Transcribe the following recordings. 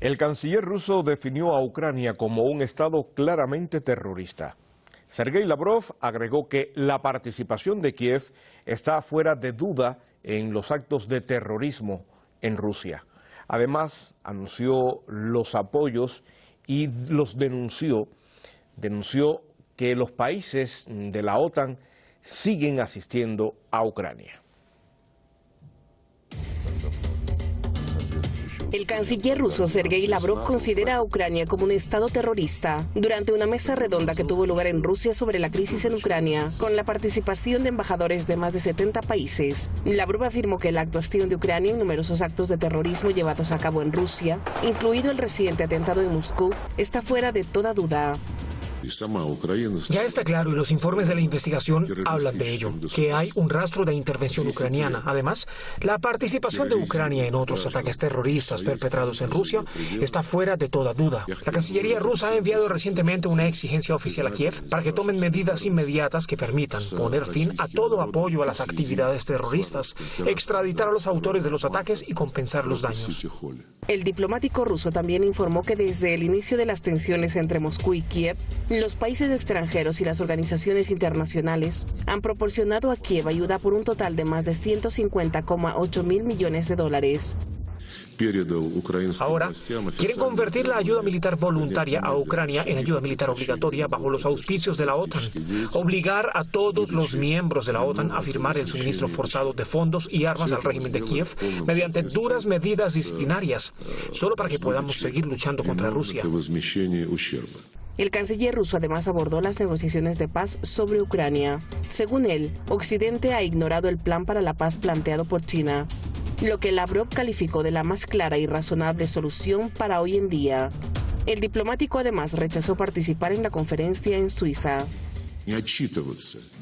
El canciller ruso definió a Ucrania como un estado claramente terrorista. Sergei Lavrov agregó que la participación de Kiev está fuera de duda en los actos de terrorismo en Rusia. Además, anunció los apoyos y los denunció que los países de la OTAN siguen asistiendo a Ucrania. El canciller ruso Sergei Lavrov considera a Ucrania como un estado terrorista durante una mesa redonda que tuvo lugar en Rusia sobre la crisis en Ucrania, con la participación de embajadores de más de 70 países. Lavrov afirmó que la actuación de Ucrania en numerosos actos de terrorismo llevados a cabo en Rusia, incluido el reciente atentado en Moscú, está fuera de toda duda. Ya está claro y los informes de la investigación hablan de ello, que hay un rastro de intervención ucraniana. Además, la participación de Ucrania en otros ataques terroristas perpetrados en Rusia está fuera de toda duda. La Cancillería rusa ha enviado recientemente una exigencia oficial a Kiev para que tomen medidas inmediatas que permitan poner fin a todo apoyo a las actividades terroristas, extraditar a los autores de los ataques y compensar los daños. El diplomático ruso también informó que desde el inicio de las tensiones entre Moscú y Kiev, los países extranjeros y las organizaciones internacionales han proporcionado a Kiev ayuda por un total de más de 150,8 mil millones de dólares. Ahora, quieren convertir la ayuda militar voluntaria a Ucrania en ayuda militar obligatoria bajo los auspicios de la OTAN. Obligar a todos los miembros de la OTAN a firmar el suministro forzado de fondos y armas al régimen de Kiev mediante duras medidas disciplinarias, solo para que podamos seguir luchando contra Rusia. El canciller ruso además abordó las negociaciones de paz sobre Ucrania. Según él, Occidente ha ignorado el plan para la paz planteado por China, lo que Lavrov calificó de la más clara y razonable solución para hoy en día. El diplomático además rechazó participar en la conferencia en Suiza.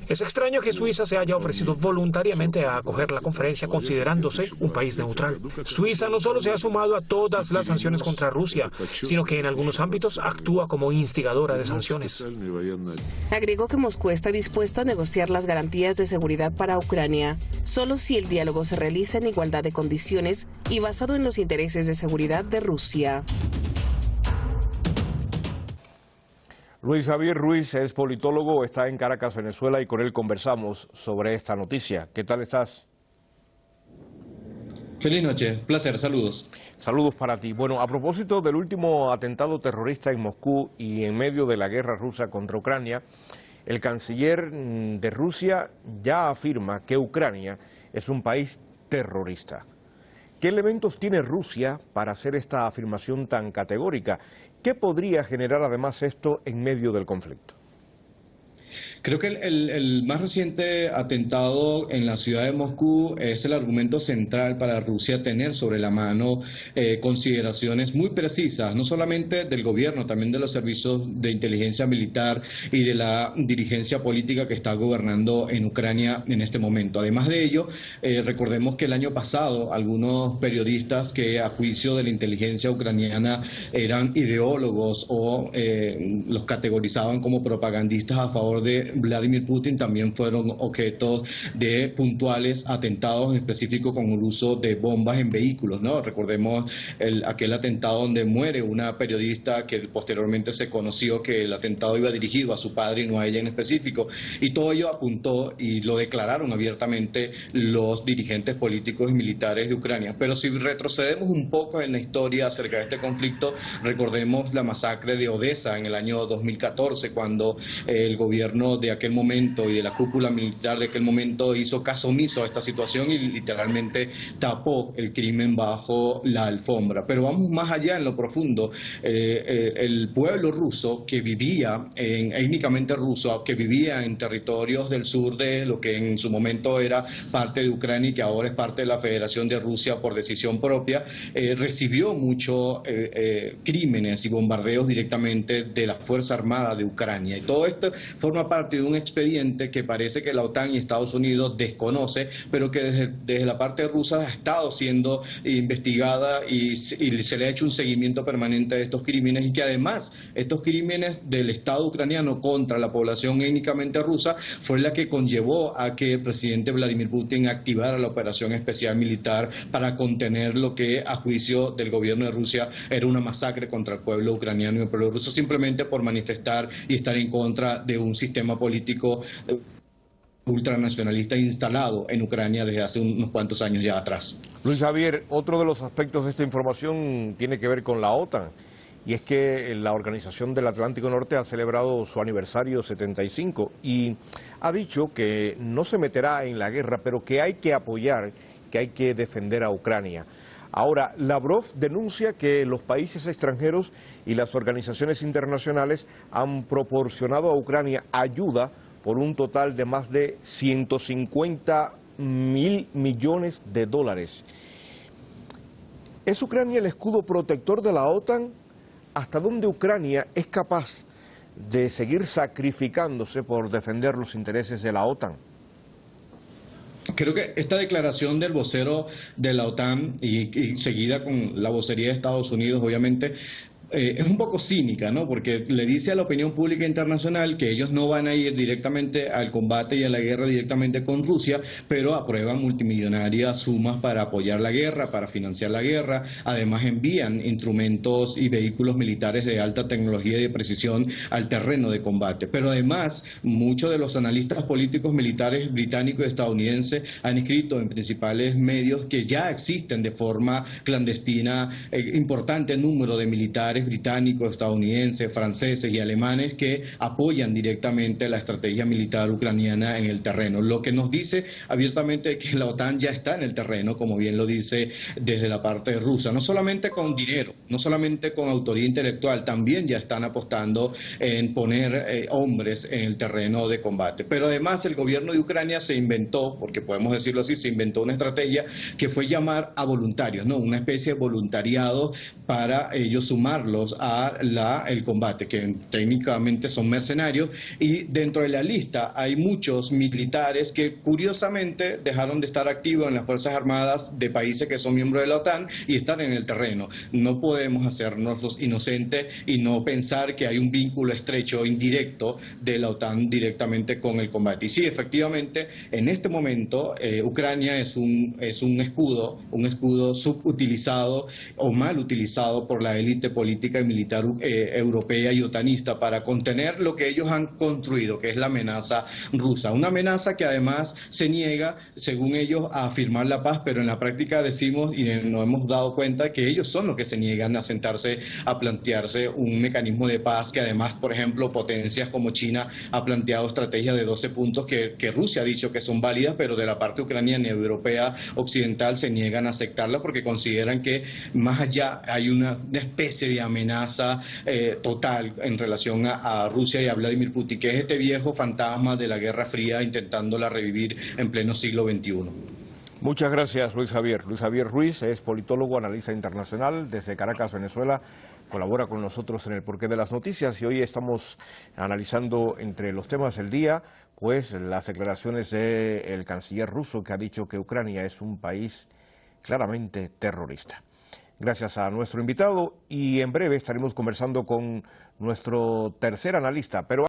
Es extraño que Suiza se haya ofrecido voluntariamente a acoger la conferencia considerándose un país neutral. Suiza no solo se ha sumado a todas las sanciones contra Rusia, sino que en algunos ámbitos actúa como instigadora de sanciones. Agregó que Moscú está dispuesta a negociar las garantías de seguridad para Ucrania, solo si el diálogo se realiza en igualdad de condiciones y basado en los intereses de seguridad de Rusia. Luis Javier Ruiz es politólogo, está en Caracas, Venezuela, y con él conversamos sobre esta noticia. ¿Qué tal estás? Feliz noche, placer, saludos. Saludos para ti. Bueno, a propósito del último atentado terrorista en Moscú y en medio de la guerra rusa contra Ucrania, el canciller de Rusia ya afirma que Ucrania es un país terrorista. ¿Qué elementos tiene Rusia para hacer esta afirmación tan categórica? ¿Qué podría generar además esto en medio del conflicto? Creo que el más reciente atentado en la ciudad de Moscú es el argumento central para Rusia tener sobre la mano consideraciones muy precisas, no solamente del gobierno, también de los servicios de inteligencia militar y de la dirigencia política que está gobernando en Ucrania en este momento. Además de ello, recordemos que el año pasado algunos periodistas que a juicio de la inteligencia ucraniana eran ideólogos o los categorizaban como propagandistas a favor de Vladimir Putin, también fueron objeto de puntuales atentados, en específico con el uso de bombas en vehículos, ¿no? Recordemos aquel atentado donde muere una periodista que posteriormente se conoció que el atentado iba dirigido a su padre y no a ella en específico, y todo ello apuntó y lo declararon abiertamente los dirigentes políticos y militares de Ucrania. Pero si retrocedemos un poco en la historia acerca de este conflicto, recordemos la masacre de Odessa en el año 2014, cuando el gobierno de aquel momento y de la cúpula militar de aquel momento hizo caso omiso a esta situación y literalmente tapó el crimen bajo la alfombra. Pero vamos más allá en lo profundo. El pueblo ruso que vivía, étnicamente ruso, que vivía en territorios del sur de lo que en su momento era parte de Ucrania y que ahora es parte de la Federación de Rusia por decisión propia, recibió muchos crímenes y bombardeos directamente de la Fuerza Armada de Ucrania. Y todo esto forma parte parte de un expediente que parece que la OTAN y Estados Unidos desconoce, pero que desde la parte rusa ha estado siendo investigada y se le ha hecho un seguimiento permanente de estos crímenes, y que además estos crímenes del Estado ucraniano contra la población étnicamente rusa fue la que conllevó a que el presidente Vladimir Putin activara la operación especial militar para contener lo que a juicio del gobierno de Rusia era una masacre contra el pueblo ucraniano y el pueblo ruso, simplemente por manifestar y estar en contra de un sistema político ultranacionalista instalado en Ucrania desde hace unos cuantos años ya atrás. Luis Javier, otro de los aspectos de esta información tiene que ver con la OTAN, y es que la Organización del Atlántico Norte ha celebrado su aniversario 75 y ha dicho que no se meterá en la guerra, pero que hay que apoyar, que hay que defender a Ucrania. Ahora, Lavrov denuncia que los países extranjeros y las organizaciones internacionales han proporcionado a Ucrania ayuda por un total de más de 150.000 millones de dólares. ¿Es Ucrania el escudo protector de la OTAN? ¿Hasta dónde Ucrania es capaz de seguir sacrificándose por defender los intereses de la OTAN? Creo que esta declaración del vocero de la OTAN y seguida con la vocería de Estados Unidos, obviamente, es un poco cínica, ¿no? Porque le dice a la opinión pública internacional que ellos no van a ir directamente al combate y a la guerra directamente con Rusia, pero aprueban multimillonarias sumas para apoyar la guerra, para financiar la guerra. Además envían instrumentos y vehículos militares de alta tecnología y de precisión al terreno de combate. Pero además, muchos de los analistas políticos militares británicos y estadounidenses han escrito en principales medios que ya existen de forma clandestina importante número de militares británicos, estadounidenses, franceses y alemanes que apoyan directamente la estrategia militar ucraniana en el terreno. Lo que nos dice abiertamente que la OTAN ya está en el terreno, como bien lo dice desde la parte rusa, no solamente con dinero, no solamente con autoría intelectual, también ya están apostando en poner hombres en el terreno de combate. Pero además el gobierno de Ucrania se inventó, porque podemos decirlo así, se inventó una estrategia que fue llamar a voluntarios, ¿no? Una especie de voluntariado para ellos sumarlos a el combate, que técnicamente son mercenarios, y dentro de la lista hay muchos militares que curiosamente dejaron de estar activos en las Fuerzas Armadas de países que son miembros de la OTAN y están en el terreno. No podemos hacernos los inocentes y no pensar que hay un vínculo estrecho, indirecto, de la OTAN directamente con el combate. Y sí, efectivamente, en este momento Ucrania es un escudo subutilizado o mal utilizado por la élite política y militar europea y otanista para contener lo que ellos han construido, que es la amenaza rusa. Una amenaza que además se niega, según ellos, a firmar la paz, pero en la práctica decimos, y nos hemos dado cuenta, que ellos son los que se niegan a sentarse a plantearse un mecanismo de paz, que además, por ejemplo, potencias como China ha planteado estrategias de 12 puntos que Rusia ha dicho que son válidas, pero de la parte ucraniana y europea occidental se niegan a aceptarla porque consideran que más allá hay una especie de amenaza total en relación a Rusia y a Vladimir Putin, que es este viejo fantasma de la Guerra Fría intentándola revivir en pleno siglo XXI. Muchas gracias, Luis Javier. Luis Javier Ruiz es politólogo, analista internacional desde Caracas, Venezuela. Colabora con nosotros en el Porqué de las Noticias y hoy estamos analizando entre los temas del día pues las declaraciones del canciller ruso, que ha dicho que Ucrania es un país claramente terrorista. Gracias a nuestro invitado y en breve estaremos conversando con nuestro tercer analista. Pero